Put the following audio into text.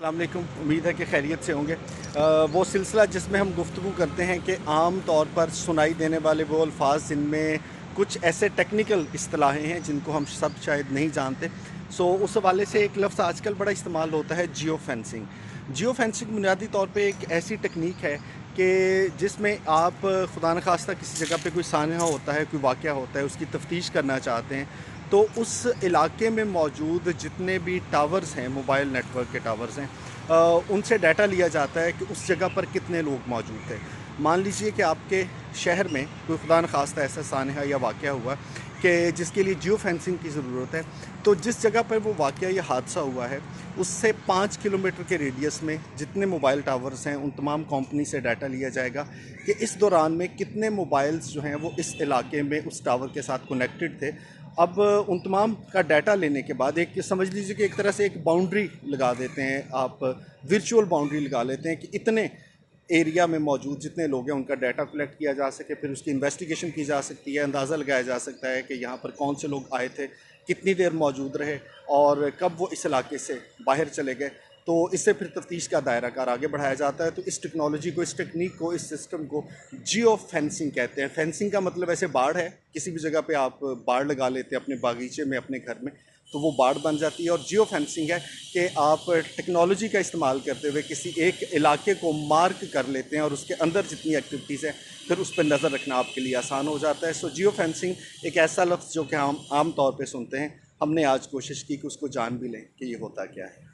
अस्सलाम वालेकुम। उम्मीद है कि खैरियत से होंगे। वो सिलसिला जिसमें हम गुफ्तगू करते हैं कि आम तौर पर सुनाई देने वाले वो अल्फाज जिनमें कुछ ऐसे टेक्निकल इस्तिलाहें हैं जिनको हम सब शायद नहीं जानते। उस हवाले से एक लफ्ज़ आजकल बड़ा इस्तेमाल होता है, जियो फेंसिंग। जियो फेंसिंग बुनियादी तौर पे एक ऐसी टेक्निक है कि जिसमें आप खुदा न खास्ता किसी जगह पे कोई सानहा होता है, कोई वाक़या होता है, उसकी तफ्तीश करना चाहते हैं, तो उस इलाके में मौजूद जितने भी टावर्स हैं, मोबाइल नेटवर्क के टावर्स हैं, उनसे डाटा लिया जाता है कि उस जगह पर कितने लोग मौजूद थे। मान लीजिए कि आपके शहर में कोई खुदा न खास्ता ऐसा सानहा या वाक़या हुआ कि जिसके लिए जियो फेंसिंग की ज़रूरत है, तो जिस जगह पर वो वाक़या या हादसा हुआ है, उससे 5 किलोमीटर के रेडियस में जितने मोबाइल टावर्स हैं, उन तमाम कंपनी से डाटा लिया जाएगा कि इस दौरान में कितने मोबाइल्स जो हैं वो इस इलाके में उस टावर के साथ कनेक्टेड थे। अब उन तमाम का डाटा लेने के बाद एक समझ लीजिए कि एक तरह से एक बाउंड्री लगा देते हैं आप, वर्चुअल बाउंड्री लगा लेते हैं कि इतने एरिया में मौजूद जितने लोग हैं उनका डाटा कलेक्ट किया जा सके, फिर उसकी इन्वेस्टिगेशन की जा सकती है, अंदाज़ा लगाया जा सकता है कि यहाँ पर कौन से लोग आए थे, कितनी देर मौजूद रहे और कब वो इस इलाके से बाहर चले गए। तो इससे फिर तफ्तीश का दायरा कार आगे बढ़ाया जाता है। तो इस टेक्नोलॉजी को, इस टेक्निक को, इस सिस्टम को जियो फेंसिंग कहते हैं। फेंसिंग का मतलब ऐसे बाड़ है, किसी भी जगह पे आप बाड़ लगा लेते हैं अपने बागीचे में, अपने घर में, तो वो बाड़ बन जाती है। और जियो फेंसिंग है कि आप टेक्नोलॉजी का इस्तेमाल करते हुए किसी एक इलाके को मार्क कर लेते हैं और उसके अंदर जितनी एक्टिविटीज़ हैं फिर उस पर नज़र रखना आपके लिए आसान हो जाता है। जियो फेंसिंग एक ऐसा लफ्ज़ जो कि हम आम तौर पर सुनते हैं, हमने आज कोशिश की कि उसको जान भी लें कि ये होता क्या है।